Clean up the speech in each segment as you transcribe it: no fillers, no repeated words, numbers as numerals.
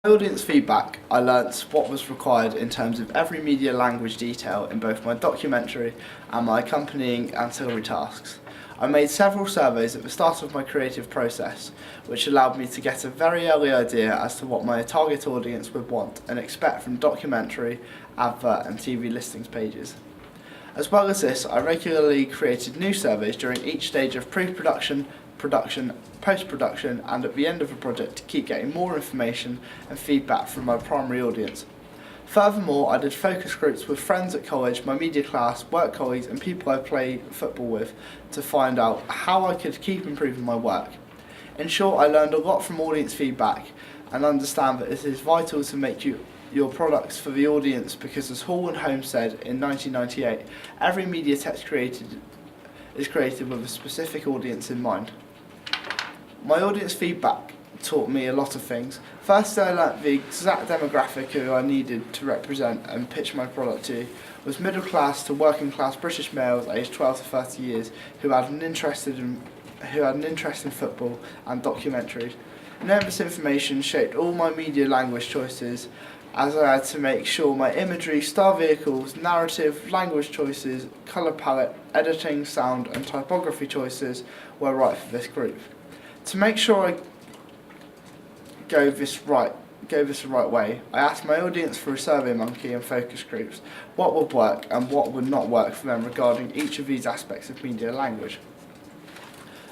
Audience feedback, I learnt what was required in terms of every media language detail in both my documentary and my accompanying ancillary tasks. I made several surveys at the start of my creative process, which allowed me to get a very early idea as to what my target audience would want and expect from documentary, advert and TV listings pages. As well as this, I regularly created new surveys during each stage of pre-production, production, post-production and at the end of a project to keep getting more information and feedback from my primary audience. Furthermore, I did focus groups with friends at college, my media class, work colleagues and people I play football with to find out how I could keep improving my work. In short, I learned a lot from audience feedback and understand that it is vital to make your products for the audience because, as Hall and Holmes said in 1998, every media text is created with a specific audience in mind. My audience feedback taught me a lot of things. First, I learnt the exact demographic who I needed to represent and pitch my product to was middle class to working class British males aged 12 to 30 years who had an interest in football and documentaries. Knowing this information shaped all my media language choices, as I had to make sure my imagery, star vehicles, narrative, language choices, colour palette, editing, sound and typography choices were right for this group. To make sure I go this the right way, I asked my audience through SurveyMonkey and focus groups what would work and what would not work for them regarding each of these aspects of media language.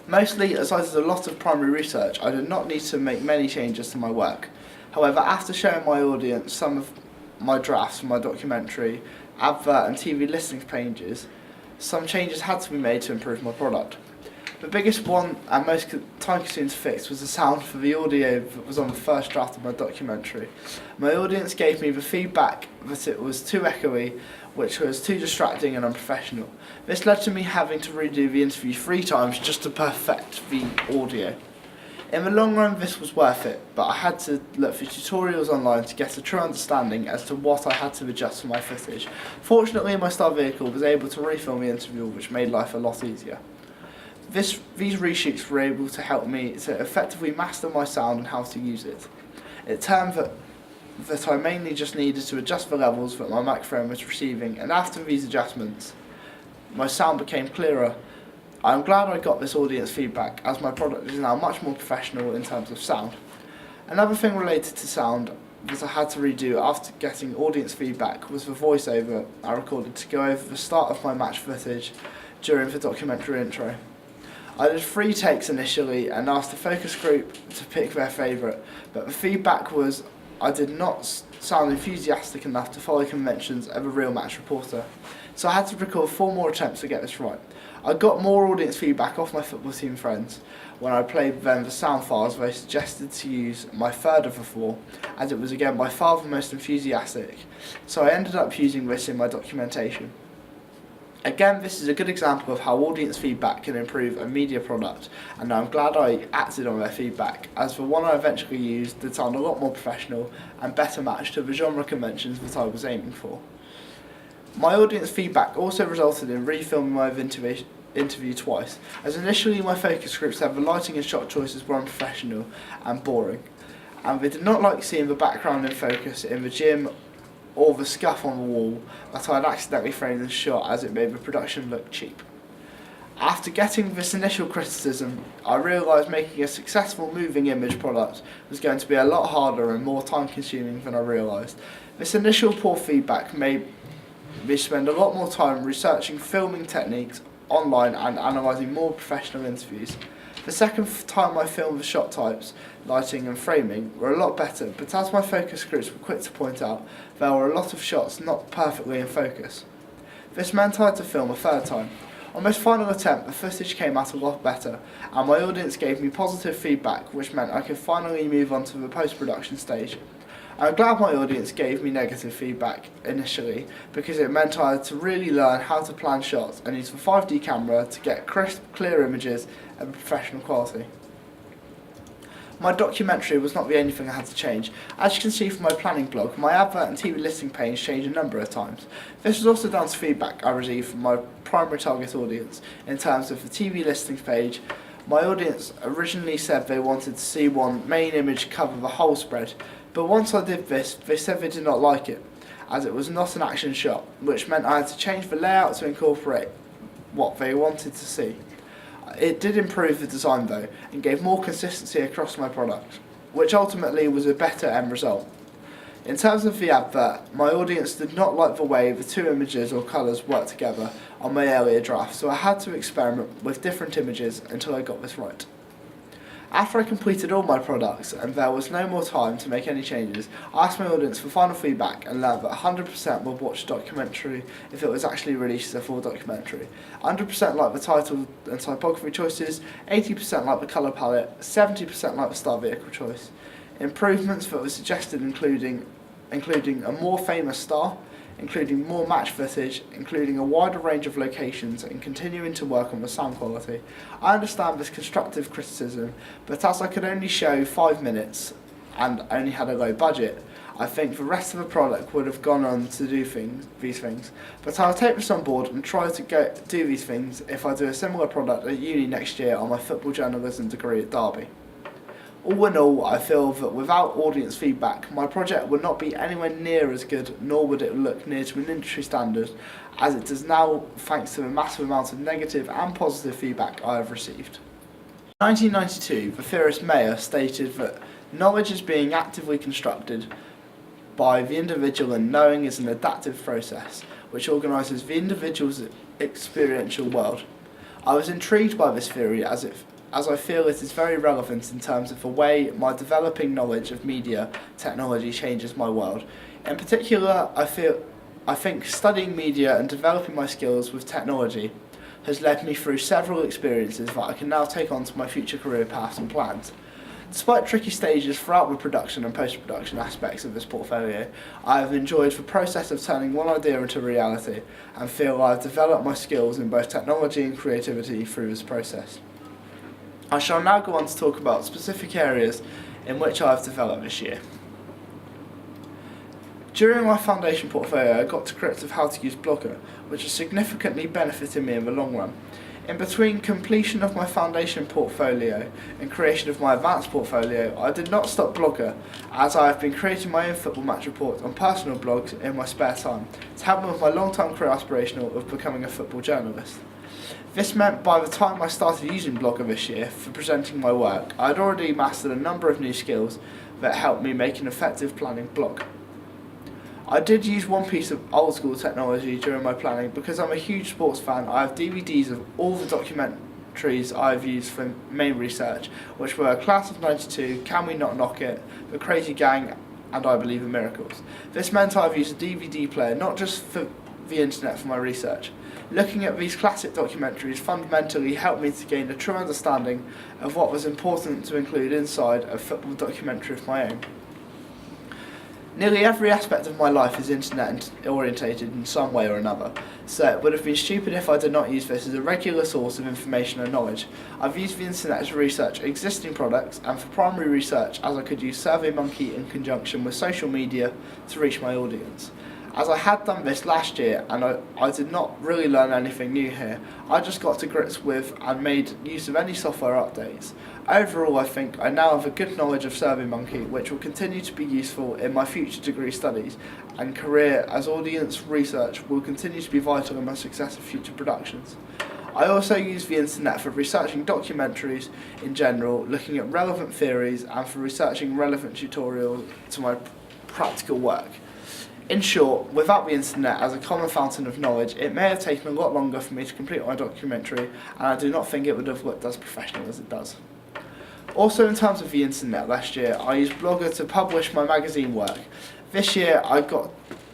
Mostly, as I did a lot of primary research, I did not need to make many changes to my work. However, after showing my audience some of my drafts for my documentary, advert and TV listings pages, some changes had to be made to improve my product. The biggest one and most time-consuming to fix was the sound for the audio that was on the first draft of my documentary. My audience gave me the feedback that it was too echoey, which was too distracting and unprofessional. This led to me having to redo the interview 3 times just to perfect the audio. In the long run, this was worth it, but I had to look for tutorials online to get a true understanding as to what I had to adjust for my footage. Fortunately, my star vehicle was able to refilm the interview, which made life a lot easier. These reshoots were able to help me to effectively master my sound and how to use it. It turned that I mainly just needed to adjust the levels that my microphone was receiving, and after these adjustments, my sound became clearer. I'm glad I got this audience feedback, as my product is now much more professional in terms of sound. Another thing related to sound that I had to redo after getting audience feedback was the voiceover I recorded to go over the start of my match footage during the documentary intro. I did 3 takes initially and asked the focus group to pick their favourite, but the feedback was I did not sound enthusiastic enough to follow conventions of a real match reporter. So I had to record 4 more attempts to get this right. I got more audience feedback off my football team friends when I played them the sound files they suggested to use my third of the 4, as it was again by far the most enthusiastic, so I ended up using this in my documentation. Again, this is a good example of how audience feedback can improve a media product, and I'm glad I acted on their feedback, as the one I eventually used did sound a lot more professional and better matched to the genre conventions that I was aiming for. My audience feedback also resulted in refilming my interview twice, as initially my focus groups said the lighting and shot choices were unprofessional and boring, and they did not like seeing the background in focus in the gym or the scuff on the wall that I had accidentally framed and shot, as it made the production look cheap. After getting this initial criticism, I realised making a successful moving image product was going to be a lot harder and more time consuming than I realised. This initial poor feedback made me spend a lot more time researching filming techniques online and analysing more professional interviews. The second time I filmed the shot types, lighting and framing were a lot better, but as my focus groups were quick to point out, there were a lot of shots not perfectly in focus. This meant I had to film a 3rd time. On this final attempt, the footage came out a lot better, and my audience gave me positive feedback, which meant I could finally move on to the post-production stage. I'm glad my audience gave me negative feedback initially, because it meant I had to really learn how to plan shots and use the 5D camera to get crisp, clear images of professional quality. My documentary was not the only thing I had to change. As you can see from my planning blog, my advert and TV listing page changed a number of times. This was also down to feedback I received from my primary target audience in terms of the TV listings page. My audience originally said they wanted to see one main image cover the whole spread. But once I did this, they said they did not like it, as it was not an action shot, which meant I had to change the layout to incorporate what they wanted to see. It did improve the design though, and gave more consistency across my product, which ultimately was a better end result. In terms of the advert, my audience did not like the way the two images or colours worked together on my earlier draft, so I had to experiment with different images until I got this right. After I completed all my products and there was no more time to make any changes, I asked my audience for final feedback and learned that 100% would watch the documentary if it was actually released as a full documentary. 100% liked the title and typography choices, 80% liked the colour palette, 70% liked the star vehicle choice. Improvements that were suggested including a more famous star, including more match footage, including a wider range of locations, and continuing to work on the sound quality. I understand this constructive criticism, but as I could only show 5 minutes and only had a low budget, I think the rest of the product would have gone on to do these things. But I'll take this on board and try to do these things if I do a similar product at uni next year on my football journalism degree at Derby. All in all, I feel that without audience feedback, my project would not be anywhere near as good, nor would it look near to an industry standard, as it does now thanks to the massive amount of negative and positive feedback I have received. In 1992, the theorist Mayer stated that knowledge is being actively constructed by the individual and knowing is an adaptive process, which organises the individual's experiential world. I was intrigued by this theory as I feel it is very relevant in terms of the way my developing knowledge of media technology changes my world. In particular, I think studying media and developing my skills with technology has led me through several experiences that I can now take on to my future career paths and plans. Despite tricky stages throughout the production and post-production aspects of this portfolio, I have enjoyed the process of turning one idea into reality and feel I have developed my skills in both technology and creativity through this process. I shall now go on to talk about specific areas in which I have developed this year. During my foundation portfolio, I got to grips with how to use Blogger, which has significantly benefited me in the long run. In between completion of my foundation portfolio and creation of my advanced portfolio, I did not stop Blogger, as I have been creating my own football match report on personal blogs in my spare time to help me with my long-term career aspiration of becoming a football journalist. This meant by the time I started using Blogger this year for presenting my work, I had already mastered a number of new skills that helped me make an effective planning blog. I did use one piece of old school technology during my planning because I'm a huge sports fan. I have DVDs of all the documentaries I've used for main research, which were Class of '92, Can We Not Knock It, The Crazy Gang, and I Believe in Miracles. This meant I've used a DVD player not just for the internet for my research. Looking at these classic documentaries fundamentally helped me to gain a true understanding of what was important to include inside a football documentary of my own. Nearly every aspect of my life is internet orientated in some way or another, so it would have been stupid if I did not use this as a regular source of information and knowledge. I've used the internet to research existing products and for primary research, as I could use SurveyMonkey in conjunction with social media to reach my audience. As I had done this last year and I did not really learn anything new here, I just got to grips with and made use of any software updates. Overall, I think I now have a good knowledge of SurveyMonkey, which will continue to be useful in my future degree studies and career, as audience research will continue to be vital in my success of future productions. I also use the internet for researching documentaries in general, looking at relevant theories, and for researching relevant tutorials to my practical work. In short, without the internet as a common fountain of knowledge, it may have taken a lot longer for me to complete my documentary, and I do not think it would have looked as professional as it does. Also, in terms of the internet, last year I used Blogger to publish my magazine work. This year I got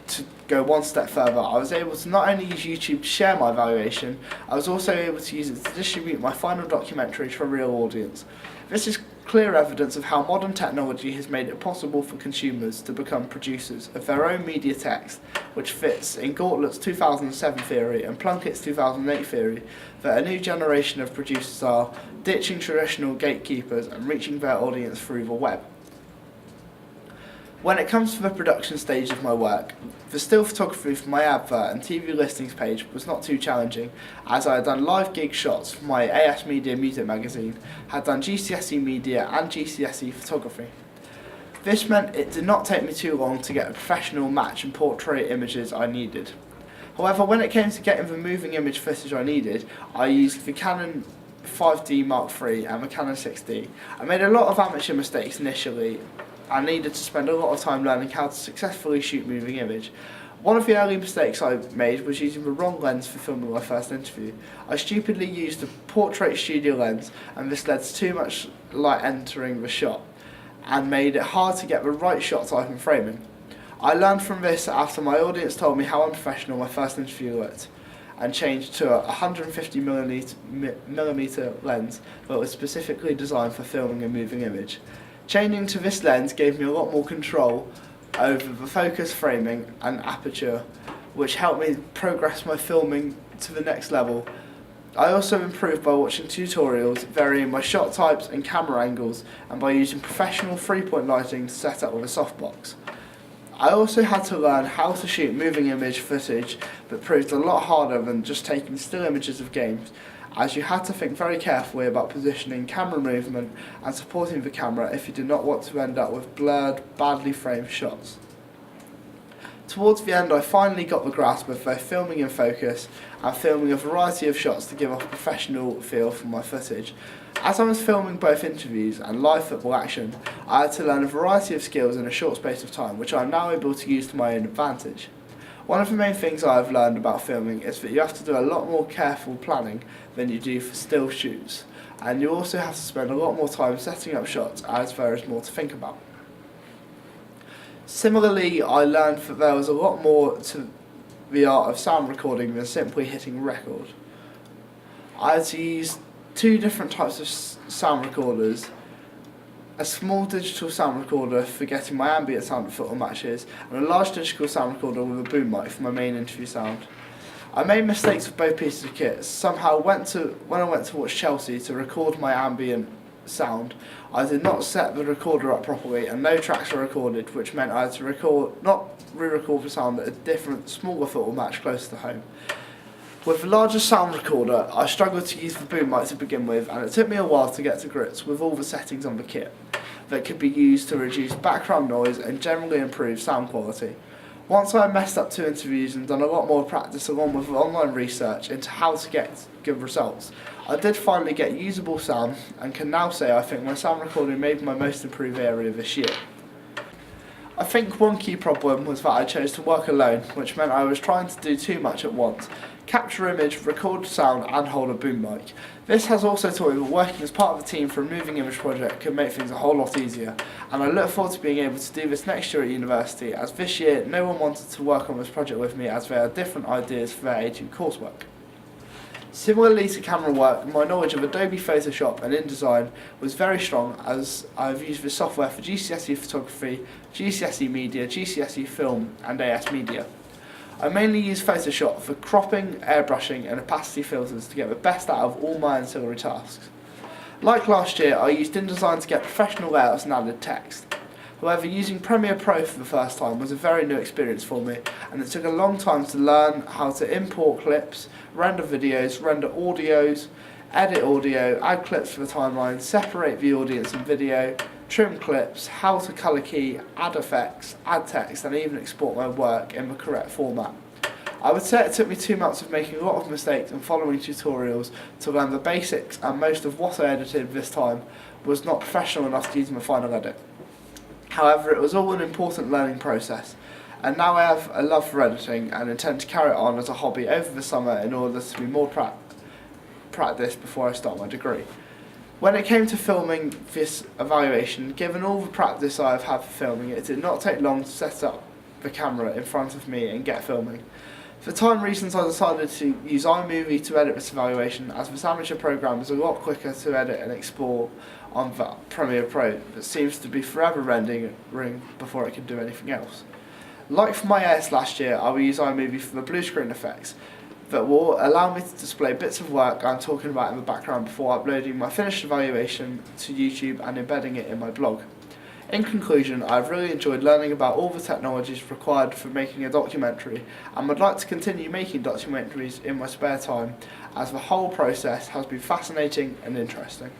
to go one step further. I was able to not only use YouTube to share my evaluation, I was also able to use it to distribute my final documentary to a real audience. This is clear evidence of how modern technology has made it possible for consumers to become producers of their own media text, which fits in Gauntlets' 2007 theory and Plunkett's 2008 theory that a new generation of producers are ditching traditional gatekeepers and reaching their audience through the web. When it comes to the production stage of my work, the still photography for my advert and TV listings page was not too challenging, as I had done live gig shots for my AS Media music magazine, had done GCSE media and GCSE photography. This meant it did not take me too long to get a professional match and portrait images I needed. However, when it came to getting the moving image footage I needed, I used the Canon 5D Mark III and the Canon 6D. I made a lot of amateur mistakes initially and needed to spend a lot of time learning how to successfully shoot moving image. One of the early mistakes I made was using the wrong lens for filming my first interview. I stupidly used a portrait studio lens, and this led to too much light entering the shot and made it hard to get the right shot type and framing. I learned from this after my audience told me how unprofessional my first interview looked, and changed to a 150mm lens that was specifically designed for filming a moving image. Changing to this lens gave me a lot more control over the focus, framing and aperture, which helped me progress my filming to the next level. I also improved by watching tutorials, varying my shot types and camera angles, and by using professional 3-point lighting to set up with a softbox. I also had to learn how to shoot moving image footage that proved a lot harder than just taking still images of games, as you had to think very carefully about positioning camera movement and supporting the camera if you did not want to end up with blurred, badly framed shots. Towards the end, I finally got the grasp of both filming in focus and filming a variety of shots to give off a professional feel for my footage. As I was filming both interviews and live football action, I had to learn a variety of skills in a short space of time, which I am now able to use to my own advantage. One of the main things I have learned about filming is that you have to do a lot more careful planning than you do for still shoots, and you also have to spend a lot more time setting up shots as there is more to think about. Similarly, I learned that there was a lot more to the art of sound recording than simply hitting record. I had to use two different types of sound recorders: a small digital sound recorder for getting my ambient sound at football matches, and a large digital sound recorder with a boom mic for my main interview sound. I made mistakes with both pieces of kit. Somehow, when I went to watch Chelsea to record my ambient sound, I did not set the recorder up properly, and no tracks were recorded, which meant I had to not re-record the sound at a different, smaller football match closer to home. With the larger sound recorder, I struggled to use the boom mic to begin with, and it took me a while to get to grips with all the settings on the kit that could be used to reduce background noise and generally improve sound quality. Once I had messed up 2 interviews and done a lot more practice along with online research into how to get good results, I did finally get usable sound and can now say I think my sound recording may be my most improved area this year. I think one key problem was that I chose to work alone, which meant I was trying to do too much at once: capture image, record sound and hold a boom mic. This has also taught me that working as part of a team for a moving image project can make things a whole lot easier, and I look forward to being able to do this next year at university, as this year no one wanted to work on this project with me as they had different ideas for their A2 coursework. Similarly to camera work, my knowledge of Adobe Photoshop and InDesign was very strong, as I've used this software for GCSE photography, GCSE media, GCSE film and AS media. I mainly use Photoshop for cropping, airbrushing and opacity filters to get the best out of all my ancillary tasks. Like last year, I used InDesign to get professional layouts and added text. However, using Premiere Pro for the first time was a very new experience for me, and it took a long time to learn how to import clips, render videos, render audios, edit audio, add clips for the timeline, separate the audience and video, trim clips, how to colour key, add effects, add text, and even export my work in the correct format. I would say it took me 2 months of making a lot of mistakes and following tutorials to learn the basics, and most of what I edited this time was not professional enough to use in my final edit. However, it was all an important learning process, and now I have a love for editing and intend to carry it on as a hobby over the summer in order to be more practice before I start my degree. When it came to filming this evaluation, given all the practice I have had for filming it, did not take long to set up the camera in front of me and get filming. For time reasons, I decided to use iMovie to edit this evaluation, as this amateur program is a lot quicker to edit and export on the Premiere Pro, that seems to be forever rendering before it can do anything else. Like for my AS last year, I will use iMovie for the blue screen effects that will allow me to display bits of work I'm talking about in the background before uploading my finished evaluation to YouTube and embedding it in my blog. In conclusion, I've really enjoyed learning about all the technologies required for making a documentary, and would like to continue making documentaries in my spare time, as the whole process has been fascinating and interesting.